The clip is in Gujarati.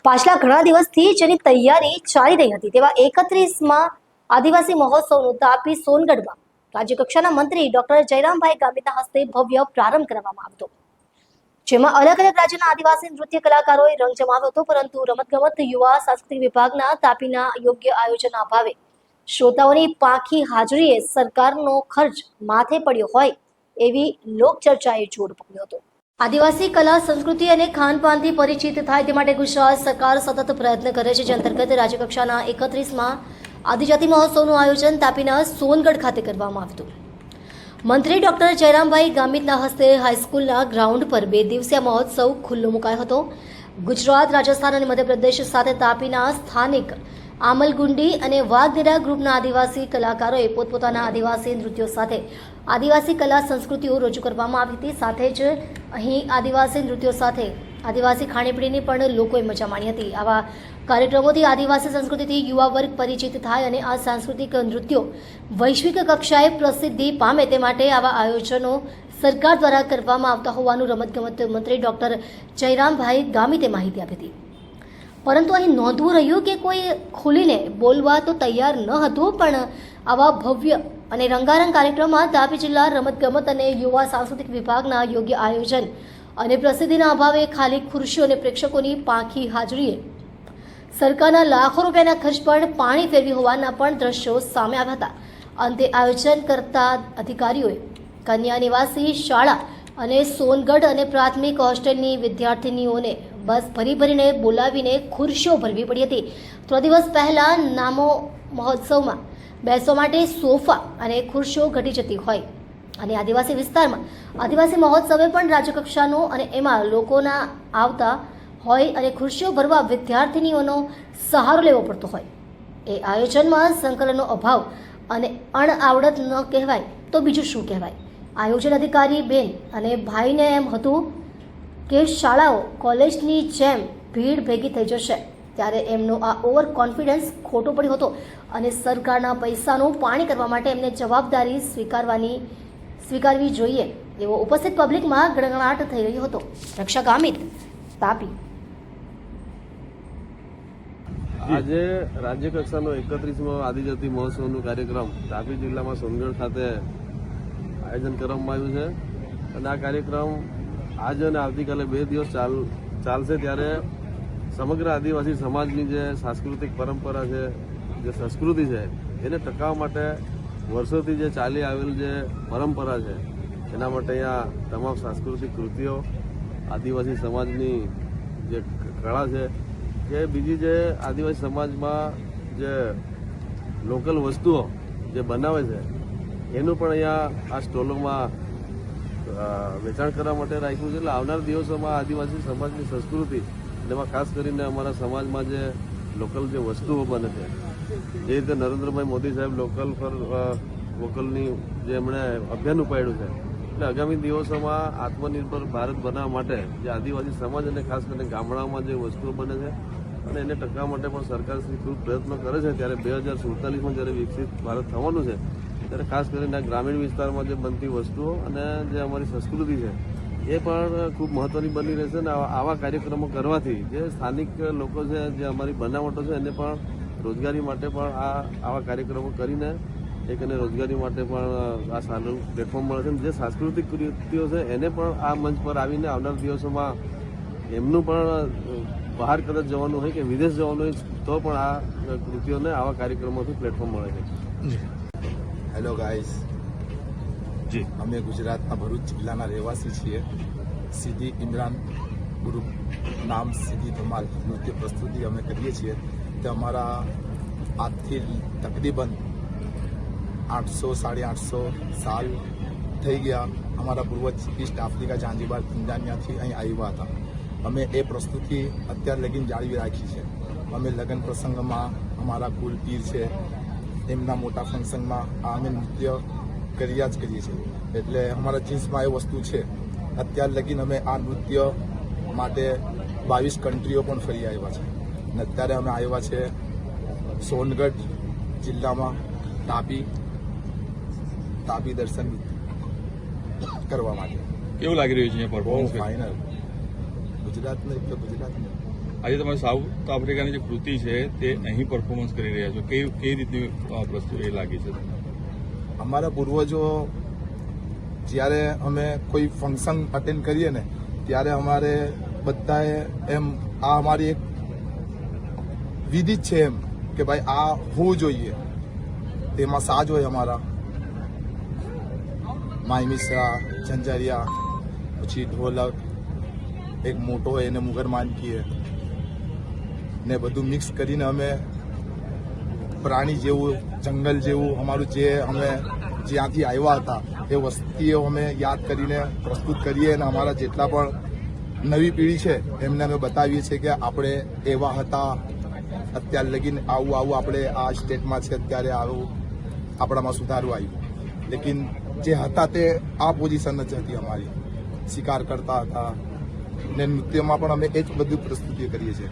પાછલા ઘણા દિવસથી જેની તૈયારી ચાલી રહી હતી તેવા 31માં આદિવાસી મહોત્સવનો તાપી સોનગઢમાં રાજ્યકક્ષાના મંત્રી ડોક્ટર જયરામભાઈ ગામિતના હસ્તે ભવ્ય પ્રારંભ કરવામાં આવ્યો, જેમાં અલગ અલગ રાજ્યના આદિવાસી નૃત્ય કલાકારોએ રંગ જમાવ્યો હતો. પરંતુ રમતગમત યુવા સાંસ્કૃતિક વિભાગના તાપીના યોગ્ય આયોજનના અભાવે શ્રોતાઓની પાંખી હાજરીએ સરકારનો ખર્ચ માથે પડ્યો હોય એવી લોકચર્ચાએ જોર પકડ્યો હતો. આદિવાસી કલા સંસ્કૃતિ અને ખાનપાનથી પરિચિત થાય તે માટે ગુજરાત સરકાર સતત પ્રયત્ન કરે છે. જે અંતર્ગત રાજ્યકક્ષાના 31માં આદિજાતિ મહોત્સવનું આયોજન તાપીના સોનગઢ ખાતે કરવામાં આવ્યું હતું. મંત્રી ડોક્ટર જયરામભાઈ ગામિતના હસ્તે હાઈસ્કૂલના ગ્રાઉન્ડ પર 2 દિવસીય મહોત્સવ ખુલ્લો મુકાયો હતો. ગુજરાત, રાજસ્થાન અને મધ્યપ્રદેશ સાથે તાપીના સ્થાનિક આમલગુંડી અને વાઘનેરા ગ્રુપના આદિવાસી કલાકારોએ પોતપોતાના આદિવાસી નૃત્યો સાથે આદિવાસી કલા સંસ્કૃતિઓ રજૂ કરવામાં આવી હતી. સાથે જ અહીં આદિવાસી નૃત્યો સાથે આદિવાસી ખાણીપીણીની પણ લોકોએ મજા માણી હતી. આવા કાર્યક્રમોથી આદિવાસી સંસ્કૃતિથી યુવા વર્ગ પરિચિત થાય અને આ સાંસ્કૃતિક નૃત્યો વૈશ્વિક કક્ષાએ પ્રસિદ્ધિ પામે તે માટે આવા આયોજનો સરકાર દ્વારા કરવામાં આવતા હોવાનું રમતગમત મંત્રી ડોક્ટર જયરામભાઈ ગામિતે માહિતી આપી હતી. પરંતુ અહીં નોંધવું રહ્યું કે કોઈ ખુલીને બોલવા તો તૈયાર ન હતું, પણ આવા ભવ્ય અને રંગારંગ કાર્યક્રમમાં તાપી જિલ્લા રમતગમત અને યુવા સાંસ્કૃતિક વિભાગના યોગ્ય આયોજન અને પ્રસિદ્ધિના અભાવે ખાલી ખુરશીઓ અને પ્રેક્ષકોની પાંખી હાજરીએ સરકારના લાખો રૂપિયાના ખર્ચ પર પાણી ફેરવી હોવાના પણ દ્રશ્યો સામે આવ્યા હતા. અંતે આયોજન કરતા અધિકારીઓએ કન્યા નિવાસી શાળા અને સોનગઢ અને પ્રાથમિક હોસ્ટેલની વિદ્યાર્થીનીઓને બસ ભરીને બોલાવીને ખુરશીઓ ભરવી પડી હતી. 3 દિવસ પહેલા નામો મહોત્સવમાં બેસવા માટે સોફા અને ખુરશીઓ ઘટી જતી હોય અને આદિવાસી વિસ્તારમાં આદિવાસી મહોત્સવે પણ રાજ્યકક્ષાનો અને એમાં લોકોના આવતા હોય અને ખુરશીઓ ભરવા વિદ્યાર્થીનીઓનો સહારો લેવો પડતો હોય. એ આયોજનમાં સંકલનનો અભાવ અને અણઆવડત ન કહેવાય તો બીજું શું કહેવાય. આયોજન અધિકારી બેન અને ભાઈને એમ હતું કે શાળાઓ કોલેજની જેમ ભીડ ભેગી થઈ જશે, ત્યારે એમનો આ ઓવર કોન્ફિડન્સ ખોટો પડ્યો હતો અને સરકારના પૈસાનું પાણી કરવા માટે એમને જવાબદારી સ્વીકારવી જોઈએ એવો ઉપસ્થિત પબ્લિકમાં ગણગણાટ થઈ રહ્યો હતો. રક્ષા ગામિત, તાપી. આજે રાજ્ય કક્ષાનો 31મો આદિજાતિ મહોત્સવનો કાર્યક્રમ તાપી જિલ્લામાં સોનગઢ ખાતે આયોજન કરવામાં આવ્યું છે અને આ કાર્યક્રમ આજે અને આવતીકાલે 2 દિવસ ચાલશે. ત્યારે સમગ્ર આદિવાસી સમાજની જે સાંસ્કૃતિક પરંપરા છે, જે સંસ્કૃતિ છે, એને ટકાવવા માટે વર્ષોથી જે ચાલી આવેલ જે પરંપરા છે એના માટે અહીંયા તમામ સાંસ્કૃતિક કૃતિઓ, આદિવાસી સમાજની જે કળા છે કે બીજી જે આદિવાસી સમાજમાં જે લોકલ વસ્તુઓ જે બનાવે છે એનું પણ અહીંયા આ સ્ટોલોમાં વેચાણ કરવા માટે રાખ્યું છે. એટલે આવનાર દિવસોમાં આદિવાસી સમાજની સંસ્કૃતિ, એમાં ખાસ કરીને અમારા સમાજમાં જે લોકલ જે વસ્તુઓ બને છે, જે રીતે નરેન્દ્રભાઈ મોદી સાહેબ લોકલ ફોર વોકલની જે એમણે અભિયાન ઉપાડ્યું છે, એટલે આગામી દિવસોમાં આત્મનિર્ભર ભારત બનાવવા માટે જે આદિવાસી સમાજ અને ખાસ કરીને ગામડાઓમાં જે વસ્તુઓ બને છે અને એને ટકાવવા માટે પણ સરકાર શ્રી ખૂબ પ્રયત્નો કરે છે. ત્યારે 2047માં જ્યારે વિકસિત ભારત થવાનું છે ત્યારે ખાસ કરીને ગ્રામીણ વિસ્તારમાં જે બનતી વસ્તુઓ અને જે અમારી સંસ્કૃતિ છે એ પણ ખૂબ મહત્વની બની રહેશે. અને આવા કાર્યક્રમો કરવાથી જે સ્થાનિક લોકો છે, જે અમારી બનાવટો છે, એને પણ રોજગારી માટે પણ આવા કાર્યક્રમો કરીને એને રોજગારી માટે પણ આ સારું પ્લેટફોર્મ મળે છે. જે સાંસ્કૃતિક કૃતિઓ છે એને પણ આ મંચ પર આવીને આવનાર દિવસોમાં એમનું પણ બહાર કદાચ જવાનું હોય કે વિદેશ જવાનું હોય તો પણ આ કૃતિઓને આવા કાર્યક્રમોથી પ્લેટફોર્મ મળે છે. હેલો ગાઈસ, જી અમે ગુજરાતના ભરૂચ જિલ્લાના રહેવાસી છીએ. સીધી ઇમરાન ગ્રુપ નામ સીધી ધમાલ નૃત્ય પ્રસ્તુતિ અમે કરીએ છીએ. તે અમારા આજથી તકરીબન 800-850 સાલ થઈ ગયા. અમારા પૂર્વજ ઈસ્ટ આફ્રિકા, ઝાંઝીબાર, તંજાનિયાથી અહીં આવ્યા હતા. અમે એ પ્રસ્તુતિ અત્યાર લગીન જાળવી રાખી છે. અમે લગ્ન પ્રસંગમાં અમારા કુલ પીર છે એમના મોટા ફંક્શનમાં અમે નૃત્ય કર્યા જ કરીએ છીએ. એટલે અમારા જીન્સમાં એ વસ્તુ છે. અત્યાર લગીન અમે આ નૃત્ય માટે 22 કન્ટ્રીઓ પણ ફરી આવ્યા છે. અને અત્યારે અમે આવ્યા છે સોનગઢ જિલ્લામાં તાપી દર્શન કરવા માટે. કેવું લાગી રહ્યું છે? બહુ ફાઇનલ. ગુજરાતનું એટલે ગુજરાતનું આજે તમારે સાઉથ આફ્રિકાની જે કૃતિ છે તે અહીં પરફોર્મન્સ કરી રહ્યા છો, કઈ રીતની પ્રસ્તુતિ લાગી છે? અમારા પૂર્વજો જ્યારે અમે કોઈ ફંક્શન અટેન્ડ કરીએ ને ત્યારે અમારે બધાએ એમ આ અમારી એક વિધિ જ છે એમ કે ભાઈ આ હોવું જોઈએ. તેમાં સાજ હોય અમારા માય મિશ્રા, ઝંઝરિયા, પછી ઢોલક, એક મોટો હોય એને મુગર માનકીએ ને બધું મિક્સ કરીને અમે પ્રાણી જેવું, જંગલ જેવું અમારું જે અમે જ્યાંથી આવ્યા હતા એ વસ્તુઓ અમે યાદ કરીને પ્રસ્તુત કરીએ અને અમારા જેટલા પણ નવી પેઢી છે એમને અમે બતાવીએ છીએ કે આપણે એવા હતા, અત્યારે લગીને આવું આપણે આ સ્ટેટમાં છે, અત્યારે આવું આપણામાં સુધારું આવ્યું. લેકિન જે હતા તે આ પોઝિશન જ હતી અમારી, શિકાર કરતા હતા ને નૃત્યમાં પણ અમે એ જ બધું પ્રસ્તુતિ કરીએ છીએ.